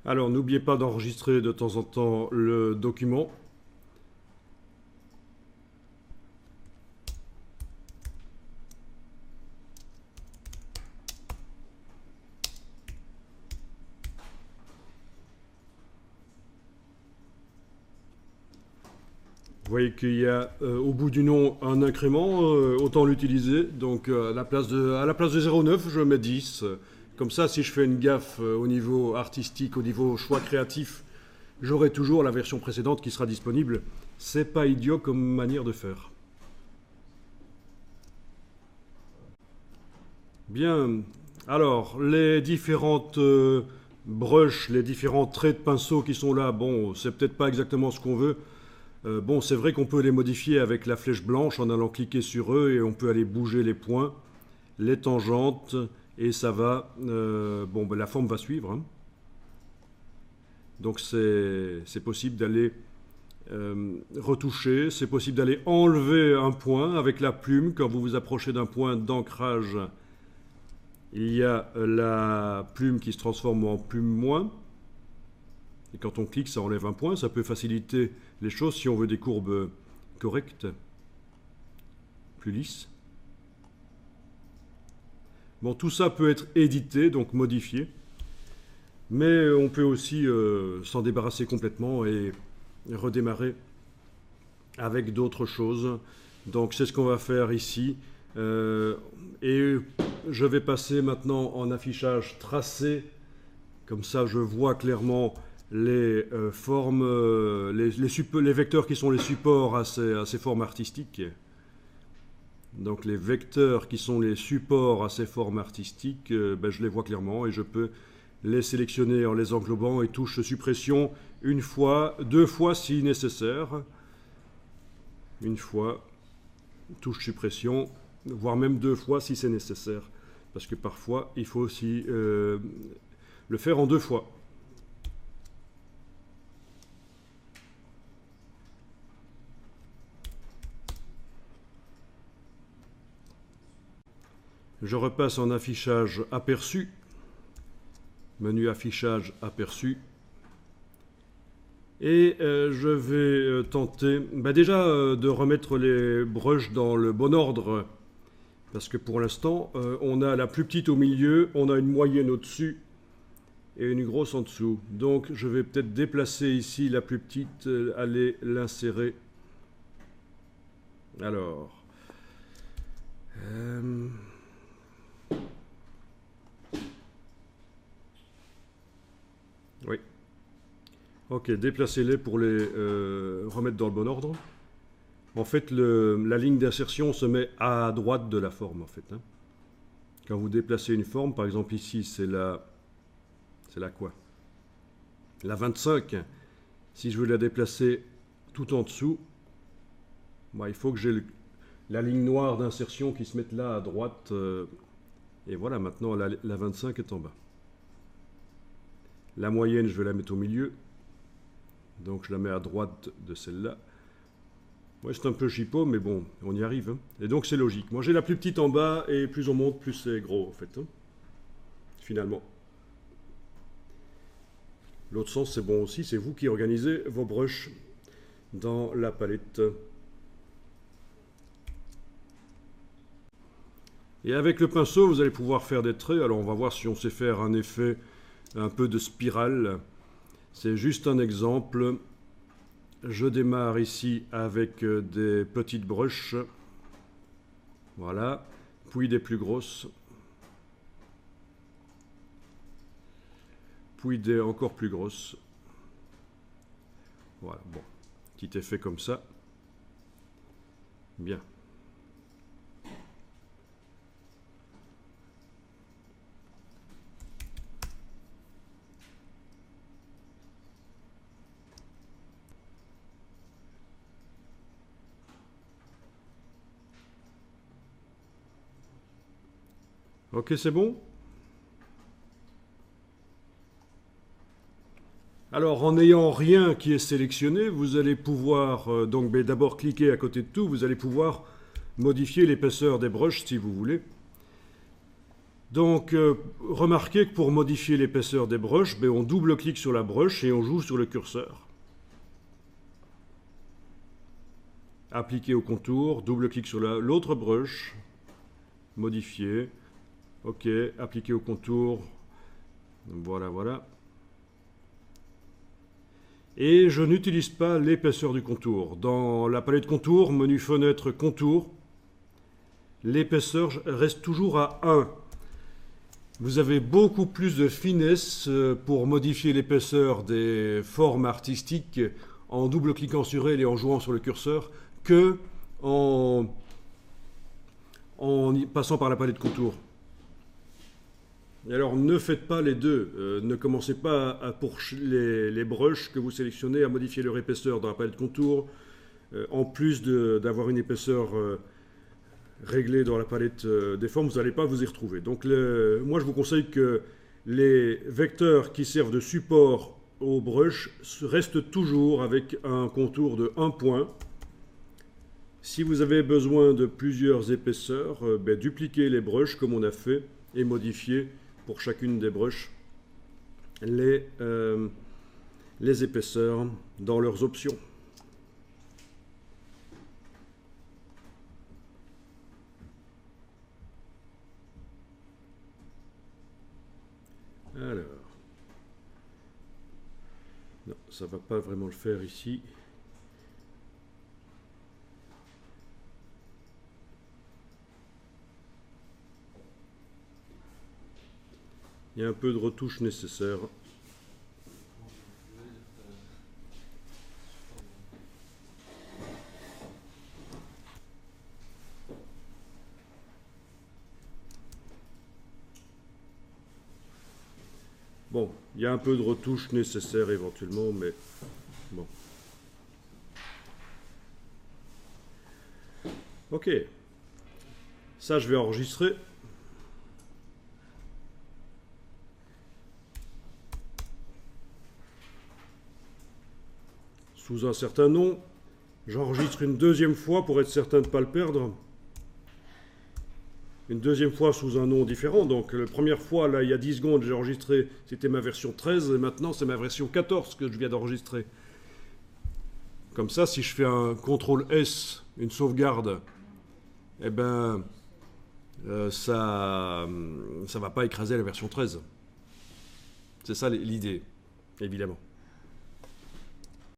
Alors, n'oubliez pas d'enregistrer de temps en temps le document. Vous voyez qu'il y a au bout du nom un incrément, autant l'utiliser. Donc à la place de 0,9, je mets 10. Comme ça, si je fais une gaffe au niveau artistique, au niveau choix créatif, j'aurai toujours la version précédente qui sera disponible. C'est pas idiot comme manière de faire. Bien, alors les différentes brushes, les différents traits de pinceau qui sont là, bon, c'est peut-être pas exactement ce qu'on veut. Bon, c'est vrai qu'on peut les modifier avec la flèche blanche en allant cliquer sur eux et on peut aller bouger les points, les tangentes et ça va. Bon, ben, la forme va suivre, hein. Donc c'est possible d'aller retoucher, c'est possible d'aller enlever un point avec la plume. Quand vous vous approchez d'un point d'ancrage, il y a la plume qui se transforme en plume moins. Et quand on clique, ça enlève un point. Ça peut faciliter les choses si on veut des courbes correctes, plus lisses. Bon, tout ça peut être édité, donc modifié. Mais on peut aussi s'en débarrasser complètement et redémarrer avec d'autres choses. Donc c'est ce qu'on va faire ici. Et je vais passer maintenant en affichage tracé. Comme ça, je vois clairement les formes, les vecteurs qui sont les supports à ces formes artistiques. Donc les vecteurs qui sont les supports à ces formes artistiques, ben, je les vois clairement et je peux les sélectionner en les englobant et touche suppression une fois, deux fois si nécessaire. Une fois, touche suppression, voire même deux fois si c'est nécessaire. Parce que parfois, il faut aussi le faire en deux fois. Je repasse en affichage aperçu. Menu affichage aperçu. Et je vais tenter déjà de remettre les brushes dans le bon ordre. Parce que pour l'instant, on a la plus petite au milieu, on a une moyenne au-dessus et une grosse en dessous. Donc je vais peut-être déplacer ici la plus petite, aller l'insérer. Alors... oui. Ok, déplacez-les pour les remettre dans le bon ordre. En fait, la ligne d'insertion se met à droite de la forme, en fait, hein. Quand vous déplacez une forme, par exemple ici, c'est la quoi? La 25. Si je veux la déplacer tout en dessous, bah, il faut que j'ai la ligne noire d'insertion qui se mette là à droite. Et voilà, maintenant la 25 est en bas. La moyenne, je vais la mettre au milieu. Donc je la mets à droite de celle-là. Ouais, c'est un peu chipot, mais bon, on y arrive, hein. Et donc c'est logique. Moi j'ai la plus petite en bas, et plus on monte, plus c'est gros, en fait, hein, finalement. L'autre sens, c'est bon aussi, c'est vous qui organisez vos brushes dans la palette. Et avec le pinceau, vous allez pouvoir faire des traits. Alors on va voir si on sait faire un effet un peu de spirale. C'est juste un exemple. Je démarre ici avec des petites brushes. Voilà. Puis des plus grosses. Puis des encore plus grosses. Voilà, bon. Petit effet comme ça. Bien. Ok, c'est bon? Alors, en n'ayant rien qui est sélectionné, vous allez pouvoir, donc d'abord cliquer à côté de tout, vous allez pouvoir modifier l'épaisseur des brushes si vous voulez. Donc, remarquez que pour modifier l'épaisseur des brushes, on double-clique sur la brush et on joue sur le curseur. Appliquer au contour, double-clic sur l'autre brush, modifier, ok, appliquer au contour, voilà, voilà. Et je n'utilise pas l'épaisseur du contour. Dans la palette contour, menu fenêtre contour, l'épaisseur reste toujours à 1. Vous avez beaucoup plus de finesse pour modifier l'épaisseur des formes artistiques en double-cliquant sur elles et en jouant sur le curseur que en passant par la palette contour. Et alors ne faites pas les deux. Ne commencez pas pour les brushes que vous sélectionnez à modifier leur épaisseur dans la palette contour, en plus d'avoir une épaisseur réglée dans la palette des formes, vous n'allez pas vous y retrouver. Donc moi je vous conseille que les vecteurs qui servent de support au brush restent toujours avec un contour de 1 point. Si vous avez besoin de plusieurs épaisseurs, dupliquez les brushes comme on a fait et modifiez pour chacune des brushes les épaisseurs dans leurs options. Alors, non, ça ne va pas vraiment le faire ici. Il y a un peu de retouche nécessaire. Bon, il y a un peu de retouche nécessaire éventuellement, mais bon. Ok. Ça, je vais enregistrer. Sous un certain nom. J'enregistre une deuxième fois pour être certain de ne pas le perdre. Une deuxième fois sous un nom différent. Donc la première fois, là, il y a 10 secondes, j'ai enregistré, c'était ma version 13, et maintenant c'est ma version 14 que je viens d'enregistrer. Comme ça, si je fais un CTRL S, une sauvegarde, eh ben, ça ne va pas écraser la version 13. C'est ça l'idée, évidemment.